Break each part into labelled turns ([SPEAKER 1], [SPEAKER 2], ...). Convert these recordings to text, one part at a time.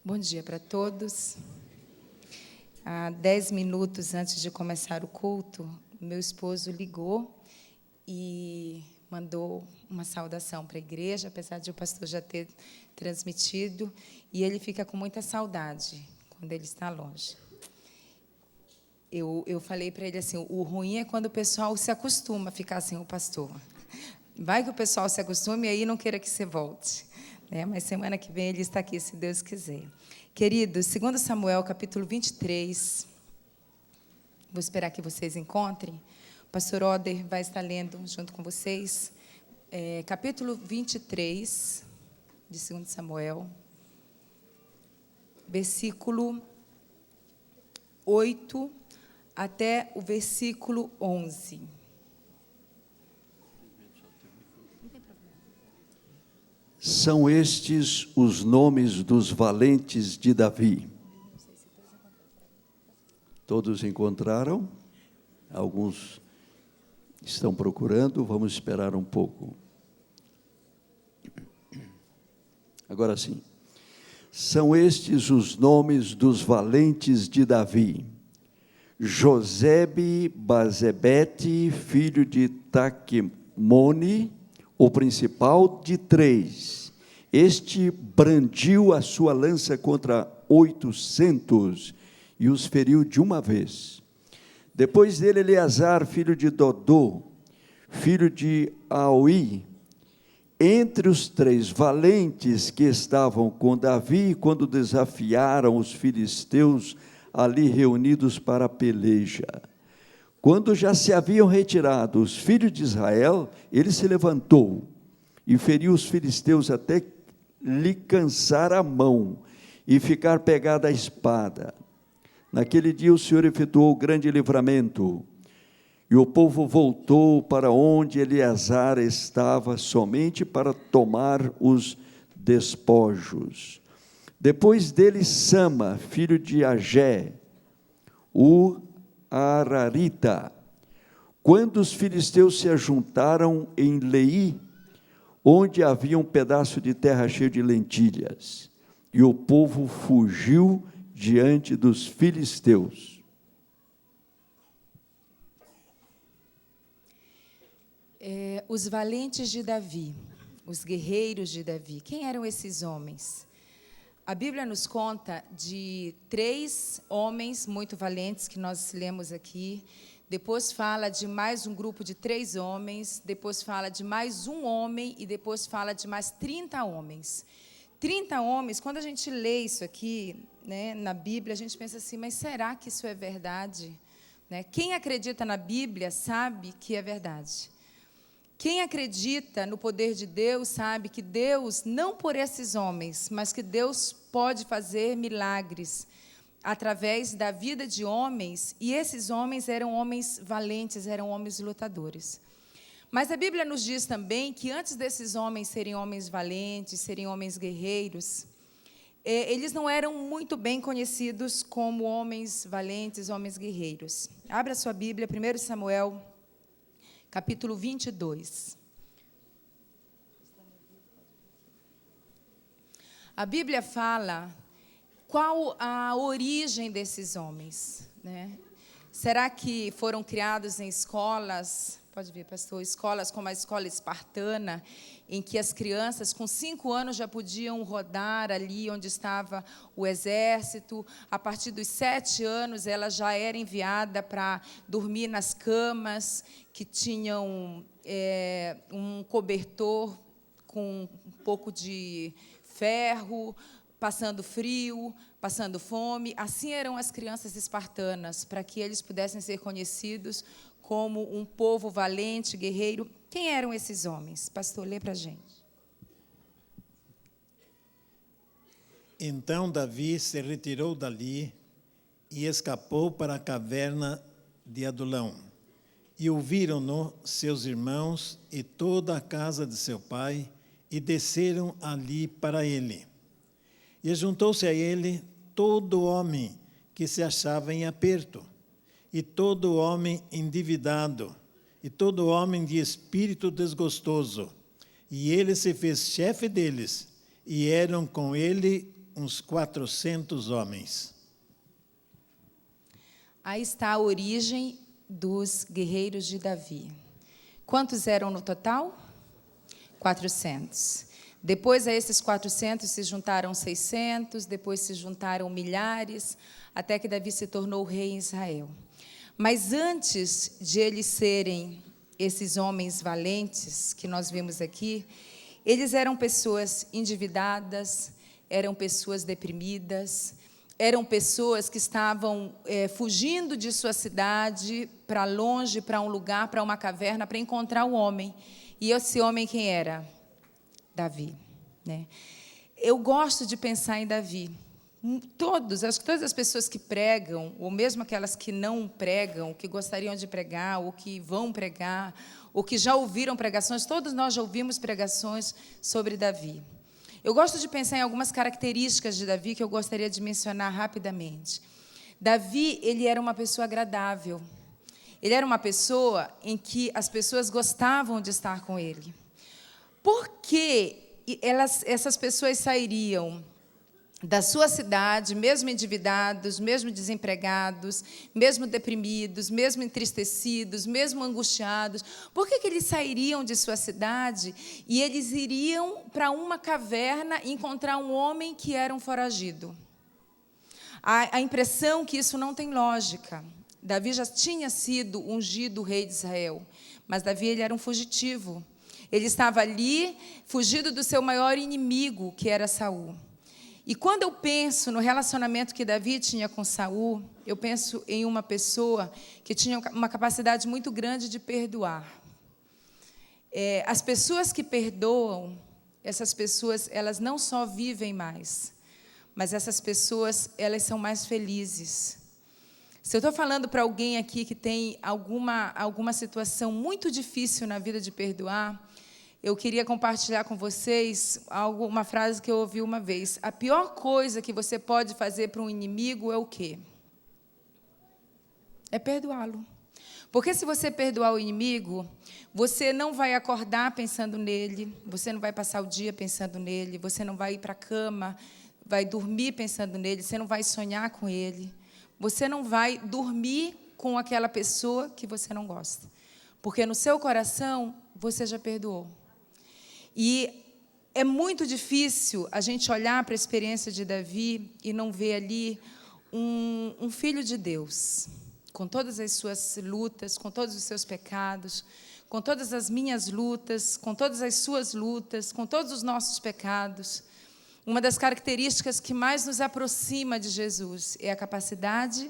[SPEAKER 1] Bom dia para todos. Há 10 minutos antes de começar o culto, meu esposo ligou e mandou uma saudação para a igreja, apesar de o pastor já ter transmitido, e ele fica com muita saudade quando ele está longe. Eu falei para ele assim, o ruim é quando o pessoal se acostuma a ficar sem o pastor. Vai que o pessoal se acostume e aí não queira que você volte. Mas semana que vem ele está aqui, se Deus quiser. Queridos, 2 Samuel, capítulo 23. Vou esperar que vocês encontrem. O pastor Oder vai estar lendo junto com vocês. Capítulo 23 de 2 Samuel, versículo 8 até o versículo 11.
[SPEAKER 2] São estes os nomes dos valentes de Davi. Todos encontraram? Alguns estão procurando, vamos esperar um pouco. Agora sim. São estes os nomes dos valentes de Davi. Josebe-Basebete, filho de Taquemone, o principal de 3. Este brandiu a sua lança contra 800 e os feriu de uma vez. Depois dele, Eleazar, filho de Dodô, filho de Aui, entre os 3 valentes que estavam com Davi, quando desafiaram os filisteus ali reunidos para a peleja. Quando já se haviam retirado os filhos de Israel, ele se levantou e feriu os filisteus até lhe cansar a mão e ficar pegada a espada. Naquele dia o Senhor efetuou grande livramento, e o povo voltou para onde Eleazar estava, somente para tomar os despojos. Depois dele, Sama, filho de Agé, o Ararita, quando os filisteus se ajuntaram em Leí, onde havia um pedaço de terra cheio de lentilhas, e o povo fugiu diante dos filisteus.
[SPEAKER 1] Os valentes de Davi, os guerreiros de Davi, quem eram esses homens? A Bíblia nos conta de 3 homens muito valentes que nós lemos aqui. Depois fala de mais um grupo de 3 homens. Depois fala de mais um homem. E depois fala de mais 30 homens. 30 homens, quando a gente lê isso aqui, na Bíblia, a gente pensa assim, mas será que isso é verdade? Quem acredita na Bíblia sabe que é verdade. Quem acredita no poder de Deus sabe que Deus, não por esses homens, mas que Deus pode fazer milagres através da vida de homens, e esses homens eram homens valentes, eram homens lutadores. Mas a Bíblia nos diz também que antes desses homens serem homens valentes, serem homens guerreiros, eles não eram muito bem conhecidos como homens valentes, homens guerreiros. Abra sua Bíblia, 1 Samuel, capítulo 22. A Bíblia fala qual a origem desses homens, Será que foram criados em escolas, pode ver, pastor, escolas como a escola espartana, em que as crianças com 5 anos já podiam rodar ali onde estava o exército? A partir dos 7 anos, ela já era enviada para dormir nas camas que tinham um cobertor com um pouco de ferro, passando frio, passando fome. Assim eram as crianças espartanas, para que eles pudessem ser conhecidos como um povo valente, guerreiro. Quem eram esses homens? Pastor, lê para a gente.
[SPEAKER 3] Então Davi se retirou dali e escapou para a caverna de Adulão. E ouviram-no seus irmãos e toda a casa de seu pai, e desceram ali para ele. E juntou-se a ele todo homem que se achava em aperto, e todo homem endividado, e todo homem de espírito desgostoso. E ele se fez chefe deles, e eram com ele uns 400 homens.
[SPEAKER 1] Aí está a origem dos guerreiros de Davi. Quantos eram no total? 400. Depois a esses 400 se juntaram 600, depois se juntaram milhares, até que Davi se tornou rei em Israel. Mas antes de eles serem esses homens valentes que nós vimos aqui, eles eram pessoas endividadas, eram pessoas deprimidas, eram pessoas que estavam fugindo de sua cidade para longe, para um lugar, para uma caverna, para encontrar um homem. E esse homem quem era? Davi, né? Eu gosto de pensar em Davi. Acho que todas as pessoas que pregam, ou mesmo aquelas que não pregam, que gostariam de pregar, ou que vão pregar, ou que já ouviram pregações, todos nós já ouvimos pregações sobre Davi. Eu gosto de pensar em algumas características de Davi que eu gostaria de mencionar rapidamente. Davi, ele era uma pessoa agradável. Ele era uma pessoa em que as pessoas gostavam de estar com ele. Por que essas pessoas sairiam da sua cidade, mesmo endividados, mesmo desempregados, mesmo deprimidos, mesmo entristecidos, mesmo angustiados? Por que eles sairiam de sua cidade e eles iriam para uma caverna encontrar um homem que era um foragido? A impressão que isso não tem lógica. Davi já tinha sido ungido rei de Israel, mas Davi ele era um fugitivo. Ele estava ali, fugido do seu maior inimigo, que era Saul. E quando eu penso no relacionamento que Davi tinha com Saul, eu penso em uma pessoa que tinha uma capacidade muito grande de perdoar. As pessoas que perdoam, essas pessoas, elas não só vivem mais, mas essas pessoas, elas são mais felizes. Se eu estou falando para alguém aqui que tem alguma situação muito difícil na vida de perdoar, eu queria compartilhar com vocês uma frase que eu ouvi uma vez. A pior coisa que você pode fazer para um inimigo é o quê? É perdoá-lo. Porque se você perdoar o inimigo, você não vai acordar pensando nele, você não vai passar o dia pensando nele, você não vai ir para a cama, vai dormir pensando nele, você não vai sonhar com ele, você não vai dormir com aquela pessoa que você não gosta. Porque no seu coração, você já perdoou. E é muito difícil a gente olhar para a experiência de Davi e não ver ali um filho de Deus, com todas as suas lutas, com todos os seus pecados, com todas as minhas lutas, com todas as suas lutas, com todos os nossos pecados. Uma das características que mais nos aproxima de Jesus é a capacidade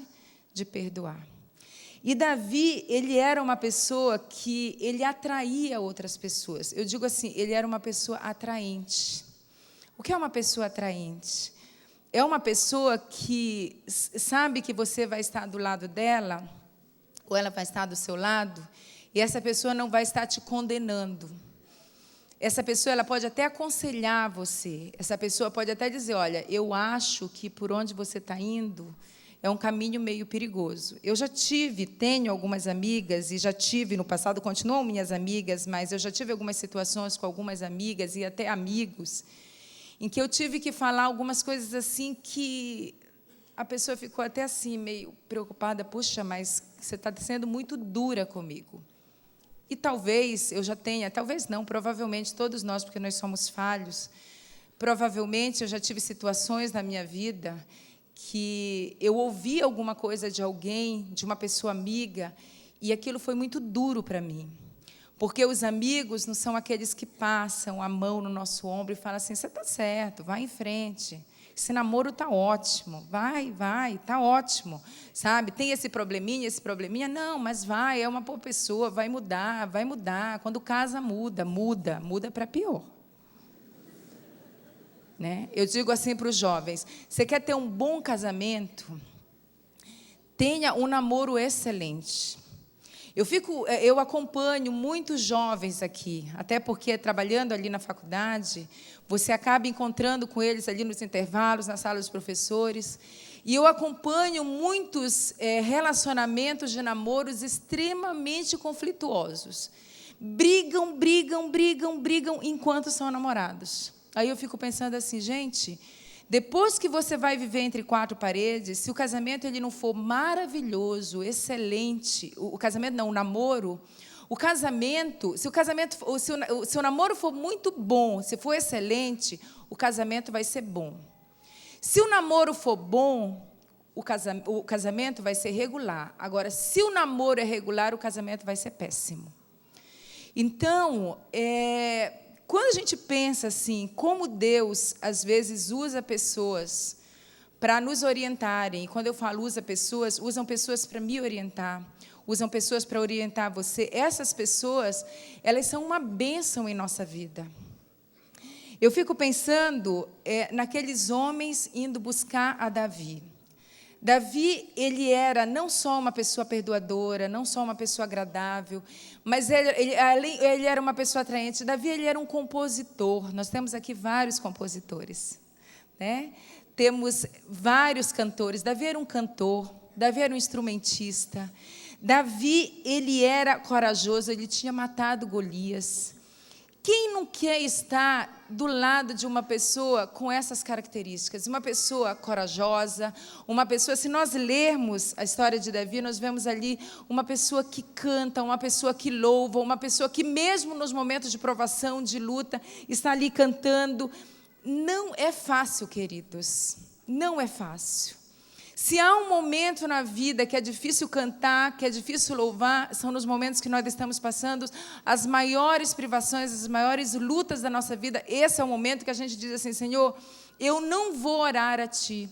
[SPEAKER 1] de perdoar. E Davi, ele era uma pessoa que ele atraía outras pessoas. Eu digo assim, ele era uma pessoa atraente. O que é uma pessoa atraente? É uma pessoa que sabe que você vai estar do lado dela, ou ela vai estar do seu lado, e essa pessoa não vai estar te condenando. Essa pessoa ela pode até aconselhar você. Essa pessoa pode até dizer, olha, eu acho que por onde você está indo é um caminho meio perigoso. Eu já tenho algumas amigas, e já tive no passado, continuam minhas amigas, mas eu já tive algumas situações com algumas amigas e até amigos, em que eu tive que falar algumas coisas assim que a pessoa ficou até assim, meio preocupada, puxa, mas você está sendo muito dura comigo. E talvez eu já tenha, talvez não, provavelmente todos nós, porque nós somos falhos, provavelmente eu já tive situações na minha vida que eu ouvi alguma coisa de alguém, de uma pessoa amiga, e aquilo foi muito duro para mim. Porque os amigos não são aqueles que passam a mão no nosso ombro e falam assim, você está certo, vai em frente, esse namoro está ótimo, vai, está ótimo, sabe? Tem esse probleminha, não, mas vai, é uma boa pessoa, vai mudar, quando casa muda para pior. Né? Eu digo assim para os jovens, você quer ter um bom casamento? Tenha um namoro excelente. Eu acompanho muitos jovens aqui, até porque, trabalhando ali na faculdade, você acaba encontrando com eles ali nos intervalos, na sala dos professores, e eu acompanho muitos relacionamentos de namoros extremamente conflituosos. Brigam enquanto são namorados. Aí eu fico pensando assim, gente, Depois que você vai viver entre quatro paredes, se o casamento ele não for maravilhoso, excelente, o casamento não, o namoro, o casamento, se o namoro for muito bom, se for excelente, o casamento vai ser bom. Se o namoro for bom, o casamento vai ser regular. Agora, se o namoro é regular, o casamento vai ser péssimo. Então, quando a gente pensa assim, como Deus, às vezes, usa pessoas para nos orientarem, e quando eu falo usa pessoas, usam pessoas para me orientar, usam pessoas para orientar você, essas pessoas, elas são uma bênção em nossa vida. Eu fico pensando naqueles homens indo buscar a Davi. Davi, ele era não só uma pessoa perdoadora, não só uma pessoa agradável, mas ele era uma pessoa atraente. Davi, ele era um compositor. Nós temos aqui vários compositores, né? Temos vários cantores. Davi era um cantor, Davi era um instrumentista. Davi, ele era corajoso, ele tinha matado Golias. Quem não quer estar do lado de uma pessoa com essas características? Uma pessoa corajosa, uma pessoa... Se nós lermos a história de Davi, nós vemos ali uma pessoa que canta, uma pessoa que louva, uma pessoa que, mesmo nos momentos de provação, de luta, está ali cantando. Não é fácil, queridos. Não é fácil. Se há um momento na vida que é difícil cantar, que é difícil louvar, são nos momentos que nós estamos passando as maiores privações, as maiores lutas da nossa vida. Esse é o momento que a gente diz assim, Senhor, eu não vou orar a Ti,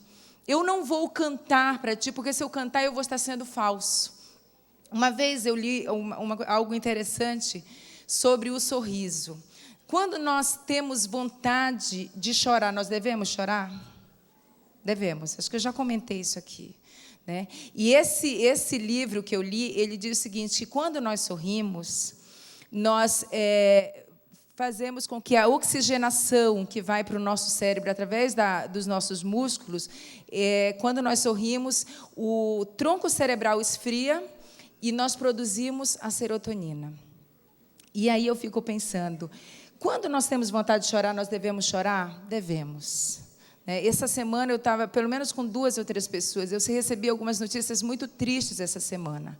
[SPEAKER 1] eu não vou cantar para Ti, porque se eu cantar eu vou estar sendo falso. Uma vez eu li algo interessante sobre o sorriso. Quando nós temos vontade de chorar, nós devemos chorar? Devemos, acho que eu já comentei isso aqui, né? E esse livro que eu li, ele diz o seguinte, que quando nós sorrimos, nós fazemos com que a oxigenação que vai para o nosso cérebro através dos nossos músculos, quando nós sorrimos, o tronco cerebral esfria e nós produzimos a serotonina. E aí eu fico pensando, quando nós temos vontade de chorar, nós devemos chorar? Devemos. Essa semana eu estava, pelo menos com 2 ou 3 pessoas, eu recebi algumas notícias muito tristes essa semana.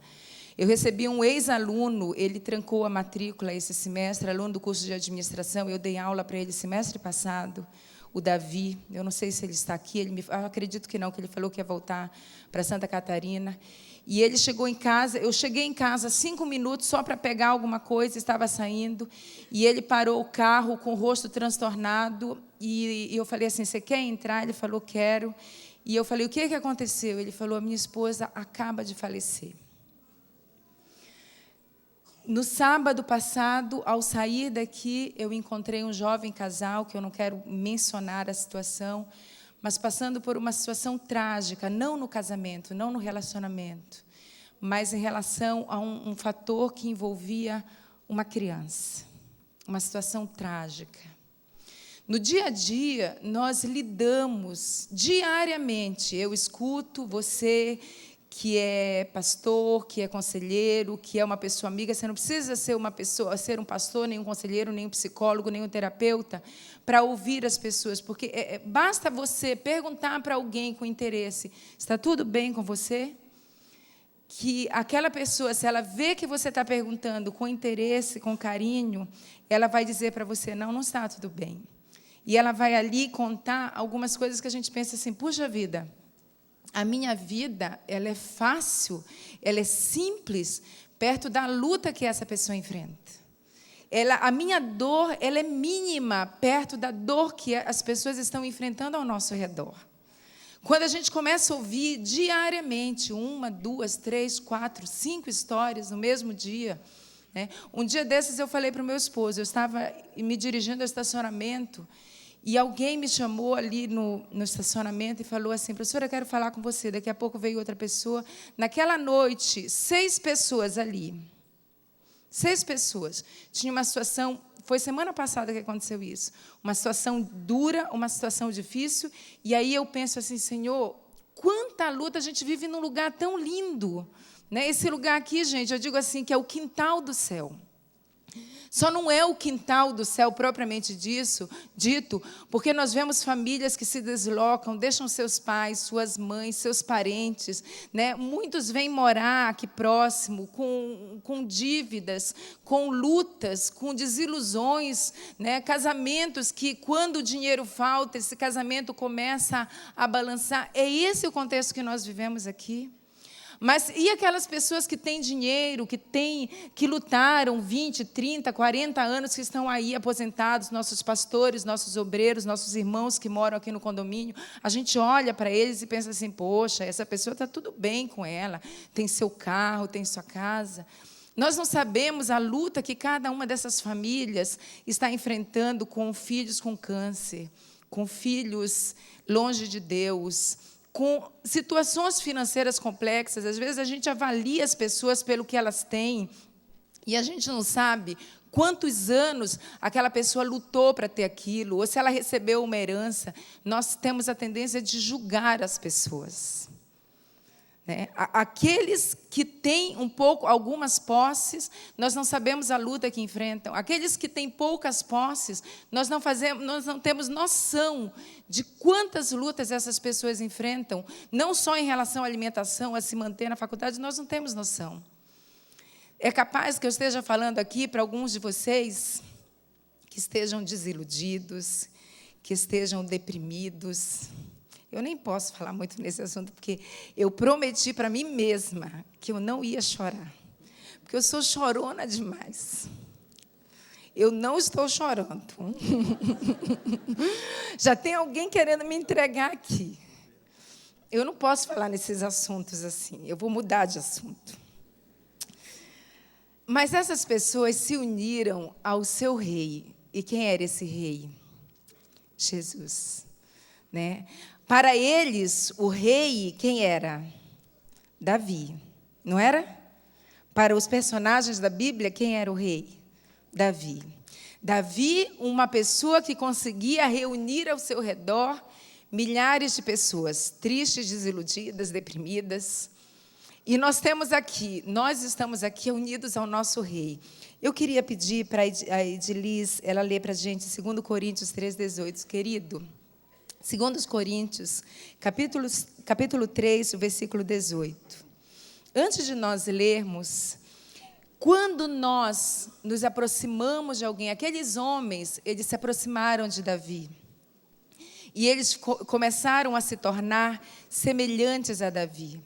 [SPEAKER 1] Eu recebi um ex-aluno, ele trancou a matrícula esse semestre, aluno do curso de administração, eu dei aula para ele semestre passado, o Davi, eu não sei se ele está aqui, eu acredito que não, que ele falou que ia voltar para Santa Catarina. E ele chegou em casa, eu cheguei em casa 5 minutos só para pegar alguma coisa, estava saindo, e ele parou o carro com o rosto transtornado, e eu falei assim, você quer entrar? Ele falou, quero. E eu falei, o que aconteceu? Ele falou, a minha esposa acaba de falecer. No sábado passado, ao sair daqui, eu encontrei um jovem casal, que eu não quero mencionar a situação, mas passando por uma situação trágica, não no casamento, não no relacionamento, mas em relação a um fator que envolvia uma criança, uma situação trágica. No dia a dia, nós lidamos diariamente, eu escuto você que é pastor, que é conselheiro, que é uma pessoa amiga, você não precisa ser um pastor, nem um conselheiro, nem um psicólogo, nem um terapeuta, para ouvir as pessoas, porque basta você perguntar para alguém com interesse, está tudo bem com você? Que aquela pessoa, se ela vê que você está perguntando com interesse, com carinho, ela vai dizer para você, não está tudo bem. E ela vai ali contar algumas coisas que a gente pensa assim, puxa vida, a minha vida, ela é fácil, ela é simples, perto da luta que essa pessoa enfrenta. A minha dor, ela é mínima, perto da dor que as pessoas estão enfrentando ao nosso redor. Quando a gente começa a ouvir diariamente 1, 2, 3, 4, 5 histórias no mesmo dia, né? Um dia desses eu falei para o meu esposo, eu estava me dirigindo ao estacionamento, e alguém me chamou ali no estacionamento e falou assim, professora, eu quero falar com você. Daqui a pouco veio outra pessoa. Naquela noite, 6 pessoas ali. 6 pessoas. Tinha uma situação, foi semana passada que aconteceu isso, uma situação dura, uma situação difícil, e aí eu penso assim, Senhor, quanta luta, a gente vive num lugar tão lindo, né? Esse lugar aqui, gente, eu digo assim, que é o quintal do céu. Só não é o quintal do céu propriamente dito, porque nós vemos famílias que se deslocam, deixam seus pais, suas mães, seus parentes, né? Muitos vêm morar aqui próximo com dívidas, com lutas, com desilusões, né? Casamentos que, quando o dinheiro falta, esse casamento começa a balançar. É esse o contexto que nós vivemos aqui. Mas e aquelas pessoas que têm dinheiro, que lutaram 20, 30, 40 anos, que estão aí aposentados, nossos pastores, nossos obreiros, nossos irmãos que moram aqui no condomínio? A gente olha para eles e pensa assim, poxa, essa pessoa está tudo bem com ela, tem seu carro, tem sua casa. Nós não sabemos a luta que cada uma dessas famílias está enfrentando com filhos com câncer, com filhos longe de Deus, com situações financeiras complexas. Às vezes a gente avalia as pessoas pelo que elas têm e a gente não sabe quantos anos aquela pessoa lutou para ter aquilo, ou se ela recebeu uma herança. Nós temos a tendência de julgar as pessoas, né? Aqueles que têm algumas posses, nós não sabemos a luta que enfrentam. Aqueles que têm poucas posses, nós não temos noção de quantas lutas essas pessoas enfrentam, não só em relação à alimentação, a se manter na faculdade, nós não temos noção. É capaz que eu esteja falando aqui para alguns de vocês que estejam desiludidos, que estejam deprimidos. Eu nem posso falar muito nesse assunto, porque eu prometi para mim mesma que eu não ia chorar, porque eu sou chorona demais. Eu não estou chorando. Já tem alguém querendo me entregar aqui. Eu não posso falar nesses assuntos assim, eu vou mudar de assunto. Mas essas pessoas se uniram ao seu rei. E quem era esse rei? Jesus, né? Para eles, o rei, quem era? Davi, não era? Para os personagens da Bíblia, quem era o rei? Davi. Davi, uma pessoa que conseguia reunir ao seu redor milhares de pessoas, tristes, desiludidas, deprimidas. E nós estamos aqui unidos ao nosso rei. Eu queria pedir para a Edilis, ela ler para a gente 2 Coríntios 3,18, querido. 2 Coríntios, capítulo 3, o versículo 18. Antes de nós lermos, quando nós nos aproximamos de alguém, aqueles homens, eles se aproximaram de Davi. E eles começaram a se tornar semelhantes a Davi.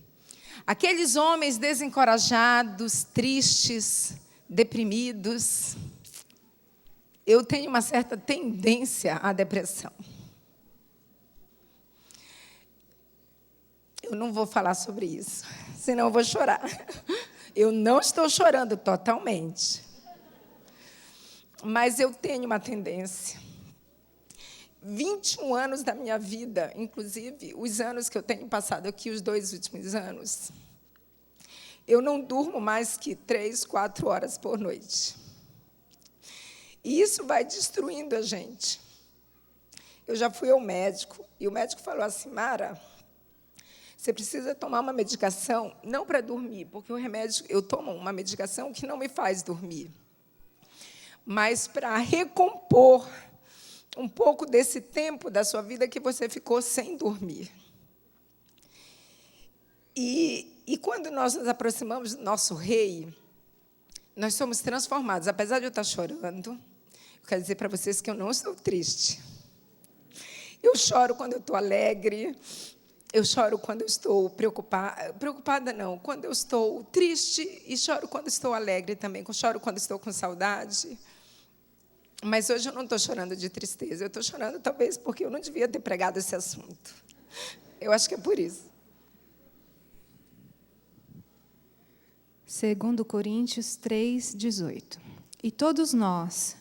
[SPEAKER 1] Aqueles homens desencorajados, tristes, deprimidos. Eu tenho uma certa tendência à depressão. Eu não vou falar sobre isso, senão eu vou chorar. Eu não estou chorando totalmente. Mas eu tenho uma tendência. 21 anos da minha vida, inclusive os anos que eu tenho passado aqui, os 2 últimos anos, eu não durmo mais que 3, 4 horas por noite. E isso vai destruindo a gente. Eu já fui ao médico, e o médico falou assim, Mara, você precisa tomar uma medicação, não para dormir, porque o remédio, eu tomo uma medicação que não me faz dormir, mas para recompor um pouco desse tempo da sua vida que você ficou sem dormir. E quando nós nos aproximamos do nosso rei, nós somos transformados. Apesar de eu estar chorando, eu quero dizer para vocês que eu não estou triste. Eu choro quando eu estou alegre, eu choro quando eu estou preocupada não, quando eu estou triste, e choro quando estou alegre também, choro quando estou com saudade. Mas hoje eu não estou chorando de tristeza, eu estou chorando talvez porque eu não devia ter pregado esse assunto. Eu acho que é por isso.
[SPEAKER 4] 2 Coríntios 3,18. E todos nós,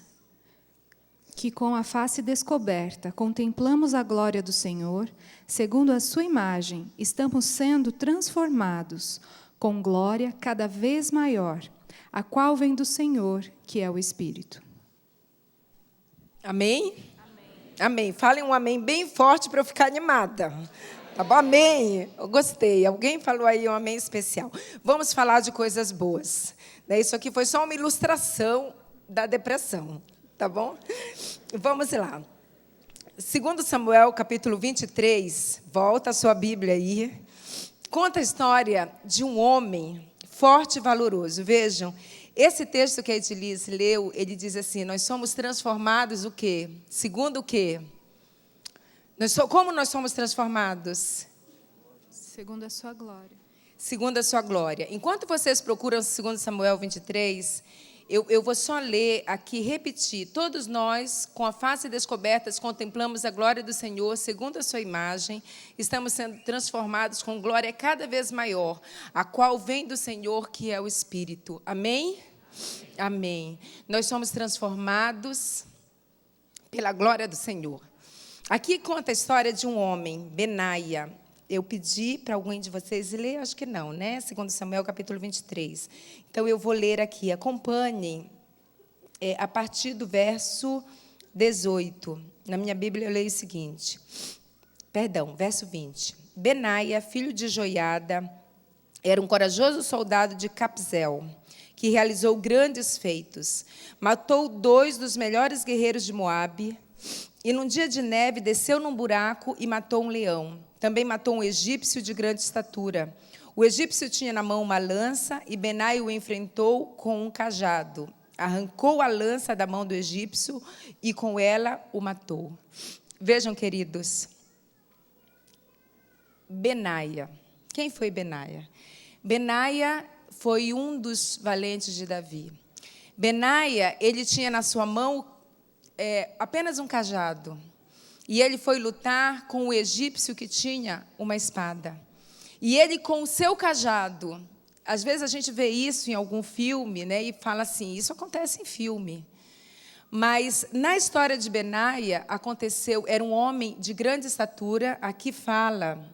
[SPEAKER 4] que com a face descoberta contemplamos a glória do Senhor, segundo a sua imagem, estamos sendo transformados com glória cada vez maior, a qual vem do Senhor, que é o Espírito.
[SPEAKER 1] Amém? Amém. Amém. Falem um amém bem forte para eu ficar animada. Tá bom? Amém. Eu gostei. Alguém falou aí um amém especial. Vamos falar de coisas boas. Isso aqui foi só uma ilustração da depressão, tá bom? Vamos lá. 2 Samuel, capítulo 23, volta a sua Bíblia aí, conta a história de um homem forte e valoroso. Vejam, esse texto que a Edilice leu, ele diz assim, nós somos transformados o quê? Segundo o quê? Como nós somos transformados?
[SPEAKER 4] Segundo a sua glória.
[SPEAKER 1] Segundo a sua glória. Enquanto vocês procuram 2 Samuel 23, eu vou só ler aqui, repetir. Todos nós, com a face descoberta, contemplamos a glória do Senhor, segundo a sua imagem, estamos sendo transformados com glória cada vez maior, a qual vem do Senhor, que é o Espírito. Amém? Amém. Nós somos transformados pela glória do Senhor. Aqui conta a história de um homem, Benaia. Eu pedi para alguém de vocês ler, acho que não, né? 2 Samuel, capítulo 23. Então, eu vou ler aqui. Acompanhem a partir do verso 18. Na minha Bíblia, eu leio o seguinte. Perdão, verso 20. Benaia, filho de Joiada, era um corajoso soldado de Capzel, que realizou grandes feitos. Matou 2 dos melhores guerreiros de Moabe, e num dia de neve desceu num buraco e matou um leão. Também matou um egípcio de grande estatura. O egípcio tinha na mão uma lança e Benai o enfrentou com um cajado. Arrancou a lança da mão do egípcio e com ela o matou. Vejam, queridos, Benaia. Quem foi Benaia? Benaia foi um dos valentes de Davi. Benaia, ele tinha na sua mão apenas um cajado. E ele foi lutar com o egípcio que tinha uma espada. E ele, com o seu cajado, às vezes a gente vê isso em algum filme, né, e fala assim, isso acontece em filme. Mas, na história de Benaia, aconteceu, era um homem de grande estatura, aqui fala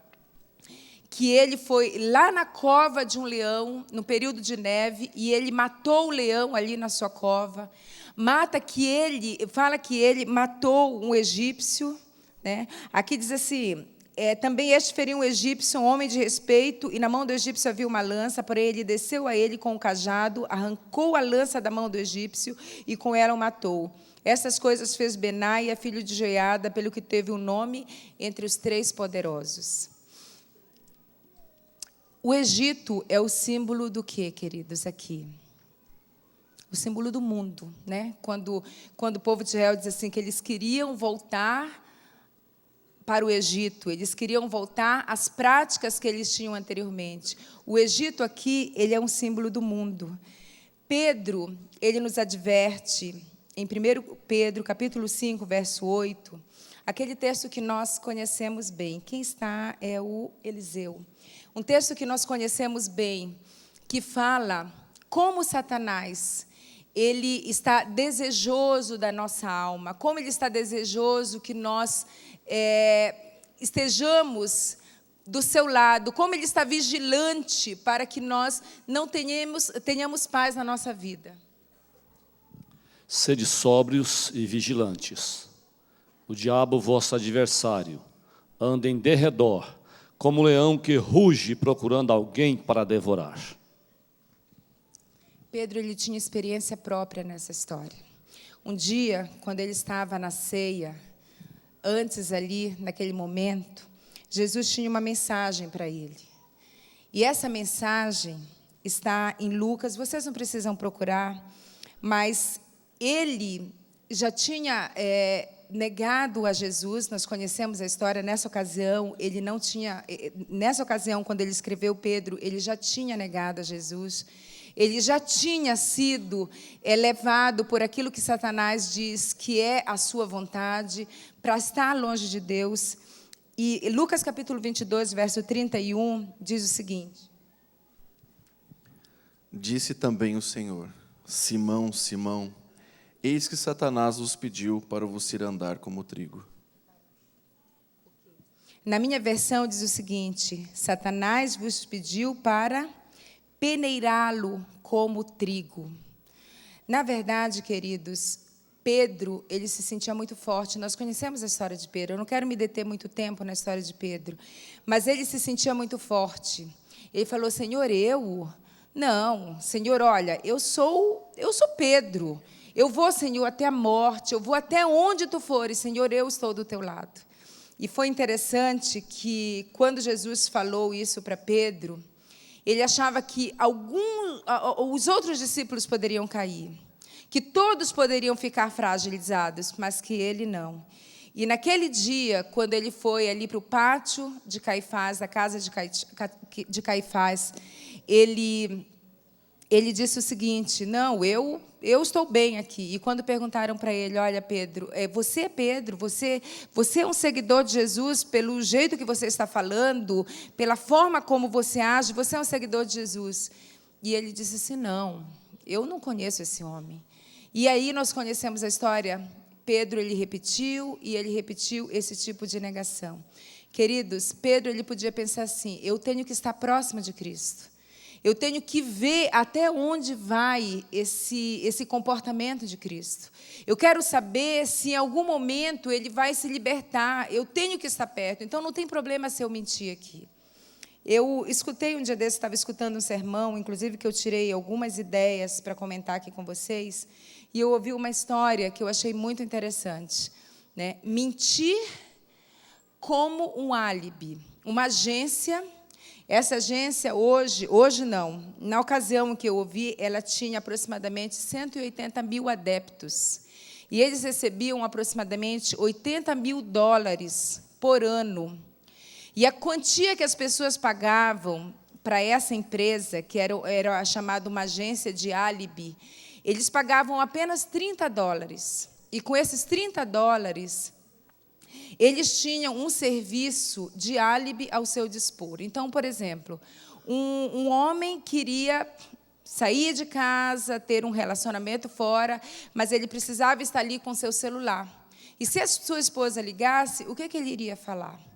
[SPEAKER 1] que ele foi lá na cova de um leão, no período de neve, e ele matou o leão ali na sua cova. Fala que ele matou um egípcio, né? Aqui diz assim, também este feriu um egípcio, um homem de respeito, e na mão do egípcio havia uma lança, porém ele desceu a ele com o cajado, arrancou a lança da mão do egípcio e com ela o matou. Essas coisas fez Benaia, filho de Joiada, pelo que teve o nome entre os 3 poderosos. O Egito é o símbolo do quê, queridos, aqui? O símbolo do mundo, né? Quando o povo de Israel diz assim, que eles queriam voltar para o Egito, eles queriam voltar às práticas que eles tinham anteriormente. O Egito aqui, ele é um símbolo do mundo. Pedro, ele nos adverte, em 1 Pedro, capítulo 5, verso 8, aquele texto que nós conhecemos bem. Quem está é o Eliseu. Um texto que nós conhecemos bem, que fala como Satanás, ele está desejoso da nossa alma, como ele está desejoso que nós estejamos do seu lado, como ele está vigilante para que nós não tenhamos paz na nossa vida.
[SPEAKER 5] Sede sóbrios e vigilantes. O diabo, vosso adversário, anda em derredor, como um leão que ruge procurando alguém para devorar.
[SPEAKER 1] Pedro, ele tinha experiência própria nessa história. Um dia, quando ele estava na ceia, antes ali, naquele momento, Jesus tinha uma mensagem para ele. E essa mensagem está em Lucas, vocês não precisam procurar, mas ele já tinha negado a Jesus, nós conhecemos a história, nessa ocasião, quando ele escreveu Pedro, ele já tinha negado a Jesus. Ele já tinha sido levado por aquilo que Satanás diz que é a sua vontade, para estar longe de Deus. E Lucas capítulo 22, verso 31, diz o seguinte.
[SPEAKER 6] Disse também o Senhor, Simão, Simão, eis que Satanás vos pediu para vos ir andar como trigo.
[SPEAKER 1] Na minha versão diz o seguinte, Satanás vos pediu para peneirá-lo como trigo. Na verdade, queridos, Pedro, ele se sentia muito forte. Nós conhecemos a história de Pedro. Eu não quero me deter muito tempo na história de Pedro, mas ele se sentia muito forte. Ele falou, Senhor, eu? Não, Senhor, olha, eu sou Pedro. Eu vou, Senhor, até a morte, eu vou até onde tu fores, Senhor, eu estou do teu lado. E foi interessante que, quando Jesus falou isso para Pedro, ele achava que os outros discípulos poderiam cair, que todos poderiam ficar fragilizados, mas que ele não. E naquele dia, quando ele foi ali para o pátio de Caifás, da casa de Caifás, ele disse o seguinte: não, eu estou bem aqui. E quando perguntaram para ele: olha, Pedro, você é Pedro? Você é um seguidor de Jesus pelo jeito que você está falando, pela forma como você age, você é um seguidor de Jesus? E ele disse assim: não, eu não conheço esse homem. E aí nós conhecemos a história. Pedro, ele repetiu esse tipo de negação. Queridos, Pedro, ele podia pensar assim: eu tenho que estar próximo de Cristo. Eu tenho que ver até onde vai esse comportamento de Cristo. Eu quero saber se em algum momento ele vai se libertar. Eu tenho que estar perto. Então, não tem problema se eu mentir aqui. Eu escutei um dia desse, estava escutando um sermão, inclusive que eu tirei algumas ideias para comentar aqui com vocês, e eu ouvi uma história que eu achei muito interessante, né? Mentir como um álibi. Uma agência, essa agência hoje não, na ocasião que eu ouvi, ela tinha aproximadamente 180 mil adeptos, e eles recebiam aproximadamente $80 mil por ano. E a quantia que as pessoas pagavam para essa empresa, que era chamada uma agência de álibi, eles pagavam apenas $30. E com esses $30, eles tinham um serviço de álibi ao seu dispor. Então, por exemplo, um homem queria sair de casa, ter um relacionamento fora, mas ele precisava estar ali com seu celular. E se a sua esposa ligasse, o que ele iria falar?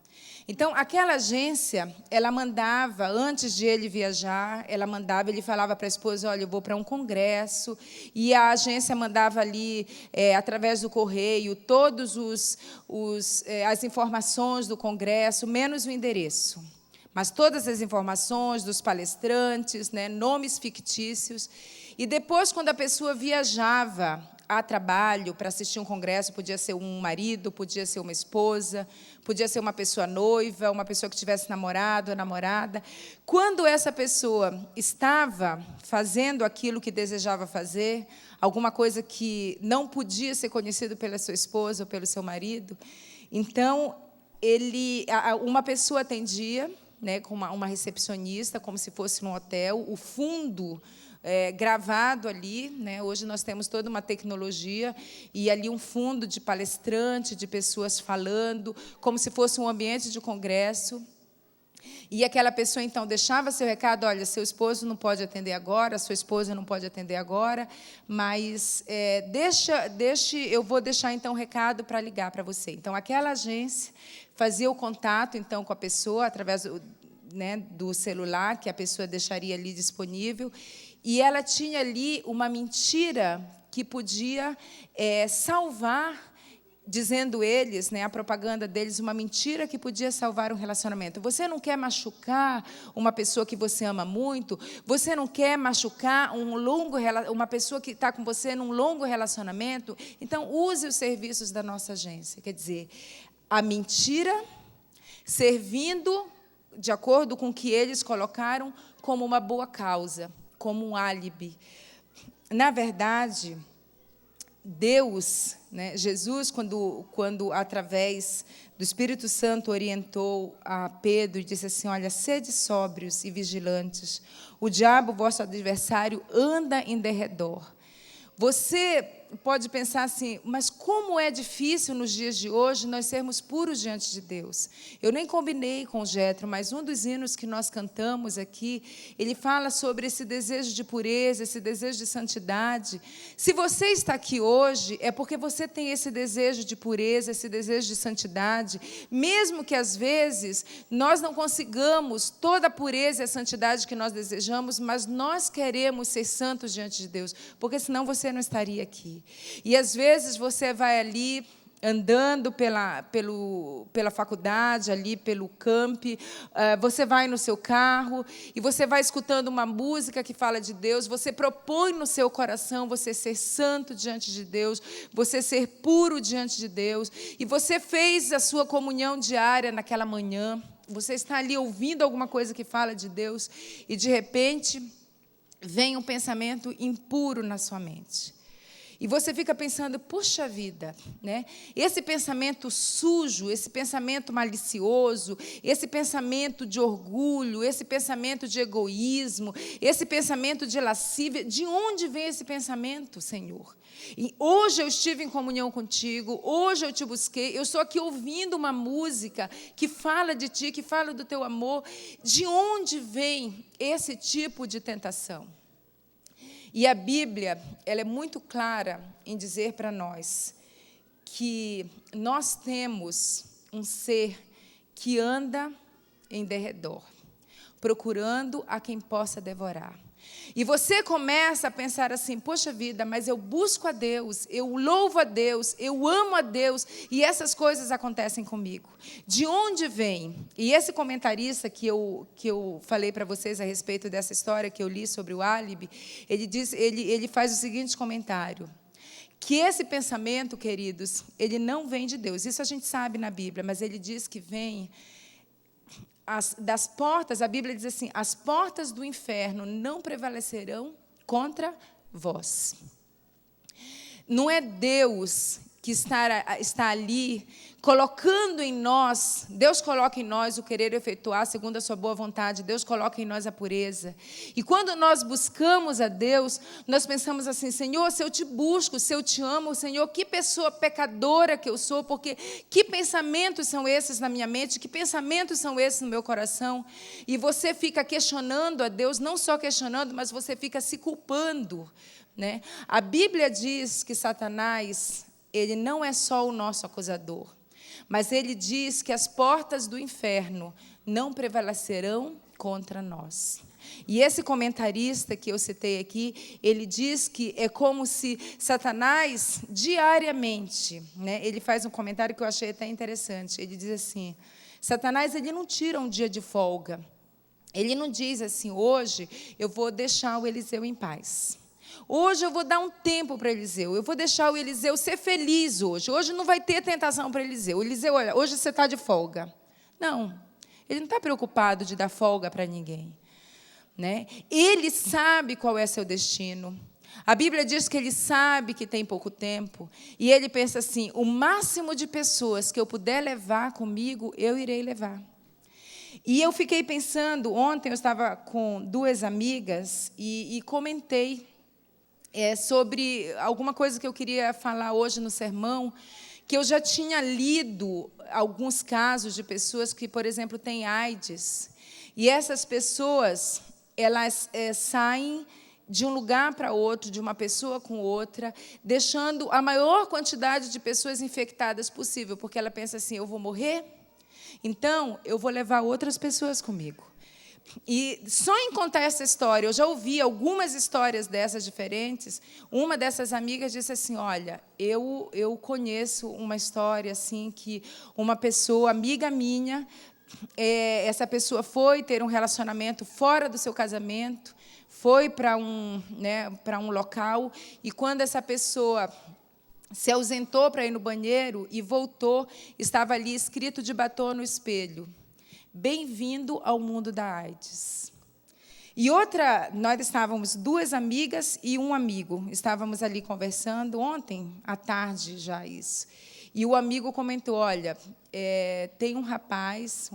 [SPEAKER 1] Então, aquela agência, ela mandava, antes de ele viajar, ele falava para a esposa: olha, eu vou para um congresso, e a agência mandava ali, através do correio, todas as informações do congresso, menos o endereço. Mas todas as informações dos palestrantes, né, nomes fictícios. E depois, quando a pessoa viajava a trabalho para assistir um congresso, podia ser um marido, podia ser uma esposa, podia ser uma pessoa noiva, uma pessoa que tivesse namorado ou namorada. Quando essa pessoa estava fazendo aquilo que desejava fazer, alguma coisa que não podia ser conhecido pela sua esposa ou pelo seu marido, então uma pessoa atendia, né, com uma recepcionista, como se fosse num hotel, o fundo gravado ali, né? Hoje nós temos toda uma tecnologia, e ali um fundo de palestrante, de pessoas falando, como se fosse um ambiente de congresso. E aquela pessoa, então, deixava seu recado: olha, seu esposo não pode atender agora, sua esposa não pode atender agora, mas eu vou deixar, então, um recado para ligar para você. Então, aquela agência fazia o contato, então, com a pessoa, através do celular, que a pessoa deixaria ali disponível, e ela tinha ali uma mentira que podia salvar, dizendo eles, né, a propaganda deles, uma mentira que podia salvar um relacionamento. Você não quer machucar uma pessoa que você ama muito? Você não quer machucar uma pessoa que está com você num longo relacionamento? Então, use os serviços da nossa agência. Quer dizer, a mentira servindo de acordo com o que eles colocaram como uma boa causa, como um álibi. Na verdade, Deus, né, Jesus, quando através do Espírito Santo orientou a Pedro e disse assim: olha, sede sóbrios e vigilantes, o diabo, vosso adversário, anda em derredor. Você pode pensar assim: mas como é difícil nos dias de hoje nós sermos puros diante de Deus. Eu nem combinei com o Jetro, mas um dos hinos que nós cantamos aqui, ele fala sobre esse desejo de pureza, esse desejo de santidade. Se você está aqui hoje, é porque você tem esse desejo de pureza, esse desejo de santidade, mesmo que às vezes nós não consigamos toda a pureza e a santidade que nós desejamos, mas nós queremos ser santos diante de Deus, porque senão você não estaria aqui. E às vezes você vai ali andando pela faculdade, ali pelo camp, você vai no seu carro e você vai escutando uma música que fala de Deus, você propõe no seu coração você ser santo diante de Deus, você ser puro diante de Deus, e você fez a sua comunhão diária naquela manhã, você está ali ouvindo alguma coisa que fala de Deus, e de repente vem um pensamento impuro na sua mente. E você fica pensando, puxa vida, né? Esse pensamento sujo, esse pensamento malicioso, esse pensamento de orgulho, esse pensamento de egoísmo, esse pensamento de lascívia, de onde vem esse pensamento, Senhor? E hoje eu estive em comunhão contigo, hoje eu te busquei, eu estou aqui ouvindo uma música que fala de ti, que fala do teu amor. De onde vem esse tipo de tentação? E a Bíblia, ela é muito clara em dizer para nós que nós temos um ser que anda em derredor, procurando a quem possa devorar. E você começa a pensar assim, poxa vida, mas eu busco a Deus, eu louvo a Deus, eu amo a Deus, e essas coisas acontecem comigo. De onde vem? E esse comentarista que eu falei para vocês a respeito dessa história que eu li sobre o álibi, ele faz o seguinte comentário, que esse pensamento, queridos, ele não vem de Deus. Isso a gente sabe na Bíblia, mas ele diz que vem das portas, a Bíblia diz assim, as portas do inferno não prevalecerão contra vós. Não é Deus que está ali colocando em nós, Deus coloca em nós o querer efetuar segundo a sua boa vontade, Deus coloca em nós a pureza. E quando nós buscamos a Deus, nós pensamos assim, Senhor, se eu te busco, se eu te amo, Senhor, que pessoa pecadora que eu sou, porque que pensamentos são esses na minha mente, que pensamentos são esses no meu coração? E você fica questionando a Deus, não só questionando, mas você fica se culpando, né? A Bíblia diz que Satanás, ele não é só o nosso acusador, mas ele diz que as portas do inferno não prevalecerão contra nós. E esse comentarista que eu citei aqui, ele diz que é como se Satanás, diariamente, né, ele faz um comentário que eu achei até interessante, ele diz assim, Satanás, ele não tira um dia de folga, ele não diz assim, hoje eu vou deixar o Eliseu em paz. Hoje eu vou dar um tempo para Eliseu, eu vou deixar o Eliseu ser feliz hoje. Hoje não vai ter tentação para Eliseu. Eliseu, olha, hoje você está de folga. Não, ele não está preocupado de dar folga para ninguém, né? Ele sabe qual é seu destino. A Bíblia diz que ele sabe que tem pouco tempo. E ele pensa assim, o máximo de pessoas que eu puder levar comigo, eu irei levar. E eu fiquei pensando, ontem eu estava com duas amigas e comentei sobre alguma coisa que eu queria falar hoje no sermão, que eu já tinha lido alguns casos de pessoas que, por exemplo, têm AIDS. E essas pessoas, elas saem de um lugar para outro, de uma pessoa com outra, deixando a maior quantidade de pessoas infectadas possível, porque ela pensa assim, eu vou morrer, então eu vou levar outras pessoas comigo. E só em contar essa história, eu já ouvi algumas histórias dessas diferentes. Uma dessas amigas disse assim, olha, eu conheço uma história assim que uma pessoa, amiga minha, essa pessoa foi ter um relacionamento fora do seu casamento, foi para um local, e quando essa pessoa se ausentou para ir no banheiro e voltou, estava ali escrito de batom no espelho, bem-vindo ao mundo da AIDS. E outra, nós estávamos duas amigas e um amigo, estávamos ali conversando, ontem à tarde já isso, e o amigo comentou, olha, tem um rapaz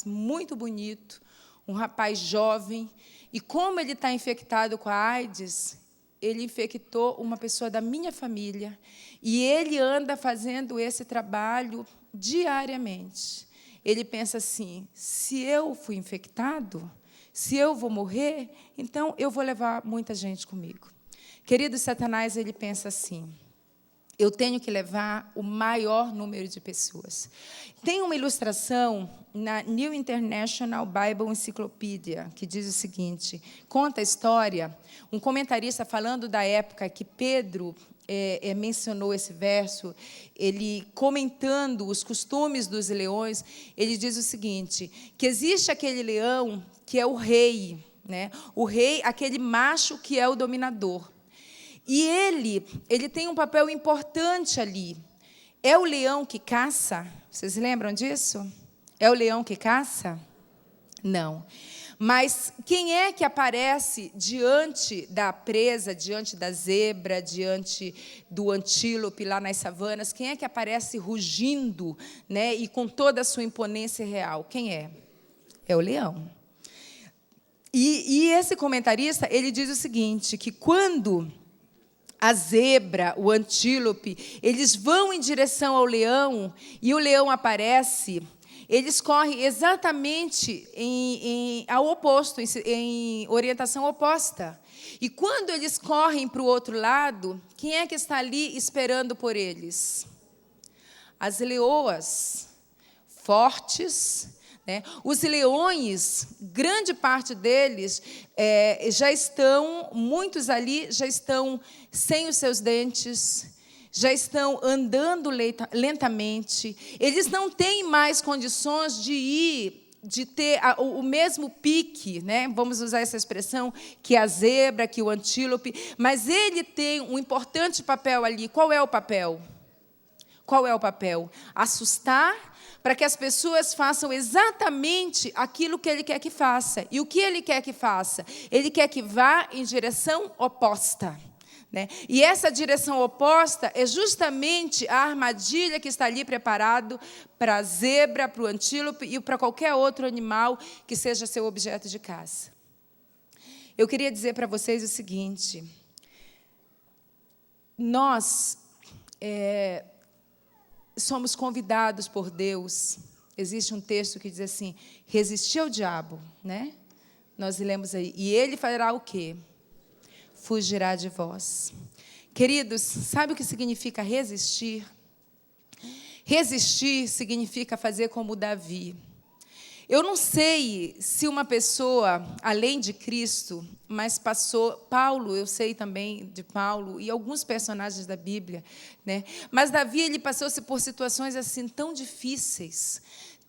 [SPEAKER 1] muito bonito, um rapaz jovem, e como ele está infectado com a AIDS, ele infectou uma pessoa da minha família, e ele anda fazendo esse trabalho diariamente. Ele pensa assim, se eu fui infectado, se eu vou morrer, então eu vou levar muita gente comigo. Querido, Satanás, ele pensa assim, eu tenho que levar o maior número de pessoas. Tem uma ilustração na New International Bible Encyclopedia, que diz o seguinte, conta a história, um comentarista falando da época que Pedro mencionou esse verso, ele comentando os costumes dos leões, ele diz o seguinte, que existe aquele leão que é o rei, né? O rei, aquele macho que é o dominador. E ele tem um papel importante ali. É o leão que caça? Vocês lembram disso? É o leão que caça? Não. Mas quem é que aparece diante da presa, diante da zebra, diante do antílope lá nas savanas? Quem é que aparece rugindo, né, e com toda a sua imponência real? Quem é? É o leão. E esse comentarista, ele diz o seguinte, que quando a zebra, o antílope, eles vão em direção ao leão, e o leão aparece, eles correm exatamente ao oposto, em orientação oposta. E quando eles correm para o outro lado, quem é que está ali esperando por eles? As leoas, fortes, né? Os leões, grande parte deles, já estão, muitos ali já estão sem os seus dentes, já estão andando lentamente, eles não têm mais condições de ter o mesmo pique, né? Vamos usar essa expressão, que a zebra, que o antílope, mas ele tem um importante papel ali. Qual é o papel? Qual é o papel? Assustar, para que as pessoas façam exatamente aquilo que ele quer que faça. E o que ele quer que faça? Ele quer que vá em direção oposta. Né? E essa direção oposta é justamente a armadilha que está ali preparado para a zebra, para o antílope e para qualquer outro animal que seja seu objeto de caça. Eu queria dizer para vocês o seguinte, nós somos convidados por Deus. Existe um texto que diz assim, resistir ao diabo, né? Nós lemos aí, e ele fará o quê? Fugirá de vós. Queridos, sabe o que significa resistir? Resistir significa fazer como Davi. Eu não sei se uma pessoa, além de Cristo, mas passou... Paulo, eu sei também de Paulo, e alguns personagens da Bíblia, né? Mas Davi, ele passou-se por situações assim tão difíceis,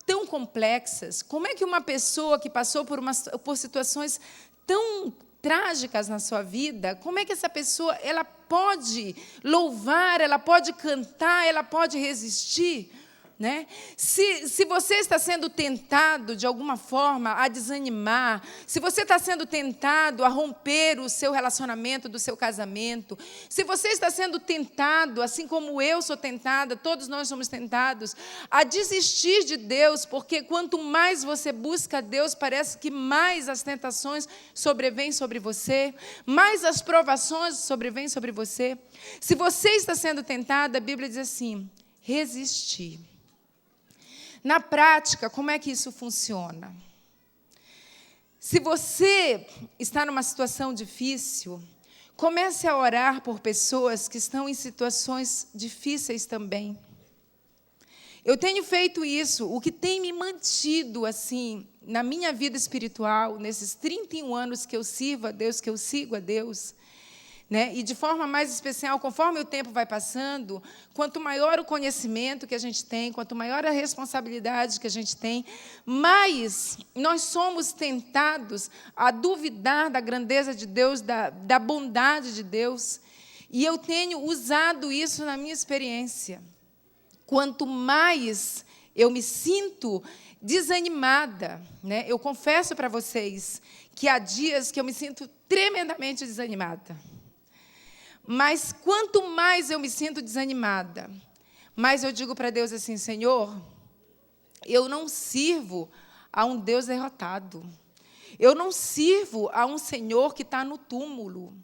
[SPEAKER 1] tão complexas. Como é que uma pessoa que passou por situações tão trágicas na sua vida, como é que essa pessoa ela pode louvar, ela pode cantar, ela pode resistir? Né? Se você está sendo tentado, de alguma forma, a desanimar, se você está sendo tentado a romper o seu relacionamento do seu casamento, se você está sendo tentado, assim como eu sou tentada, todos nós somos tentados, a desistir de Deus, porque quanto mais você busca Deus, parece que mais as tentações sobrevêm sobre você, mais as provações sobrevêm sobre você. Se você está sendo tentado, a Bíblia diz assim, resistir. Na prática, como é que isso funciona? Se você está numa situação difícil, comece a orar por pessoas que estão em situações difíceis também. Eu tenho feito isso, o que tem me mantido assim na minha vida espiritual, nesses 31 anos que eu sirvo a Deus, que eu sigo a Deus, né? E de forma mais especial, conforme o tempo vai passando, quanto maior o conhecimento que a gente tem, quanto maior a responsabilidade que a gente tem, mais nós somos tentados a duvidar da grandeza de Deus, da bondade de Deus. E eu tenho usado isso na minha experiência. Quanto mais eu me sinto desanimada, né? Eu confesso para vocês que há dias que eu me sinto tremendamente desanimada. Mas quanto mais eu me sinto desanimada, mais eu digo para Deus assim, Senhor, eu não sirvo a um Deus derrotado. Eu não sirvo a um Senhor que está no túmulo.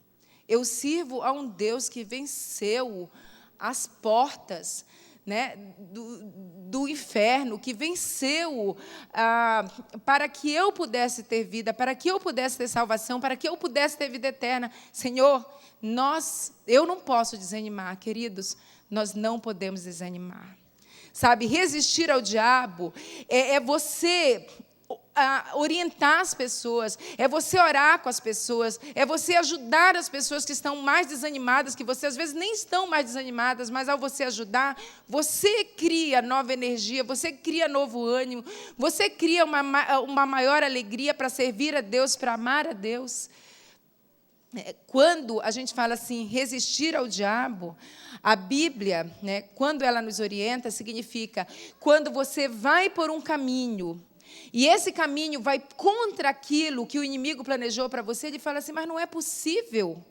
[SPEAKER 1] Eu sirvo a um Deus que venceu as portas, né, do inferno, que venceu para que eu pudesse ter vida, para que eu pudesse ter salvação, para que eu pudesse ter vida eterna. Senhor, eu não posso desanimar, queridos, nós não podemos desanimar. Sabe, resistir ao diabo é você orientar as pessoas, é você orar com as pessoas, é você ajudar as pessoas que estão mais desanimadas, que você às vezes nem estão mais desanimadas, mas ao você ajudar, você cria nova energia, você cria novo ânimo, você cria uma maior alegria para servir a Deus, para amar a Deus. Quando a gente fala assim, resistir ao diabo, a Bíblia, né, quando ela nos orienta, significa quando você vai por um caminho, e esse caminho vai contra aquilo que o inimigo planejou para você, ele fala assim, mas não é possível.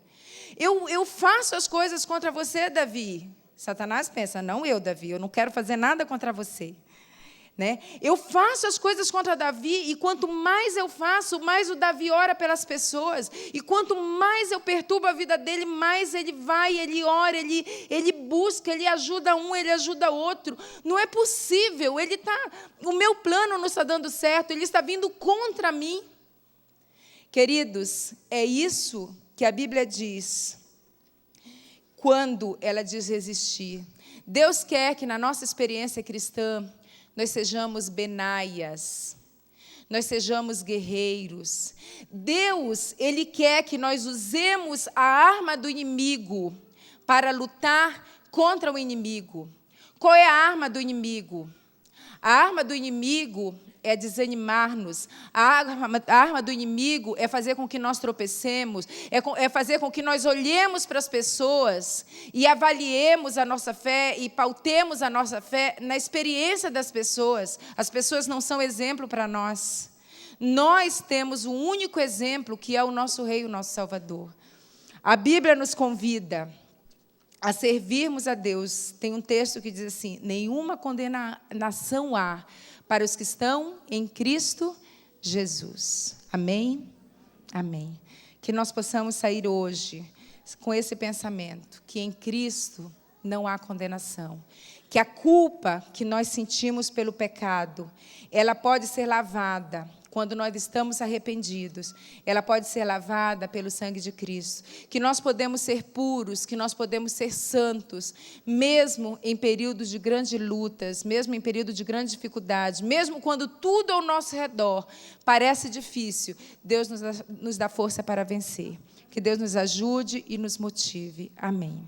[SPEAKER 1] Eu faço as coisas contra você, Davi. Satanás pensa, não eu, Davi, eu não quero fazer nada contra você. Né? Eu faço as coisas contra Davi, e quanto mais eu faço, mais o Davi ora pelas pessoas, e quanto mais eu perturbo a vida dele, mais ele vai, ele ora, ele busca, ele ajuda um, ele ajuda outro. Não é possível, o meu plano não está dando certo, ele está vindo contra mim. Queridos, é isso que a Bíblia diz, quando ela diz resistir. Deus quer que na nossa experiência cristã, nós sejamos benaias, nós sejamos guerreiros. Deus, Ele quer que nós usemos a arma do inimigo para lutar contra o inimigo. Qual é a arma do inimigo? A arma do inimigo é desanimar-nos. A arma do inimigo é fazer com que nós tropecemos, é fazer com que nós olhemos para as pessoas e avaliemos a nossa fé e pautemos a nossa fé na experiência das pessoas. As pessoas não são exemplo para nós. Nós temos o único exemplo, que é o nosso Rei, o nosso Salvador. A Bíblia nos convida a servirmos a Deus. Tem um texto que diz assim, nenhuma condenação há para os que estão em Cristo Jesus. Amém? Amém. Que nós possamos sair hoje com esse pensamento, que em Cristo não há condenação. Que a culpa que nós sentimos pelo pecado, ela pode ser lavada quando nós estamos arrependidos. Ela pode ser lavada pelo sangue de Cristo. Que nós podemos ser puros, que nós podemos ser santos, mesmo em períodos de grandes lutas, mesmo em período de grande dificuldade, mesmo quando tudo ao nosso redor parece difícil, Deus nos dá força para vencer. Que Deus nos ajude e nos motive. Amém.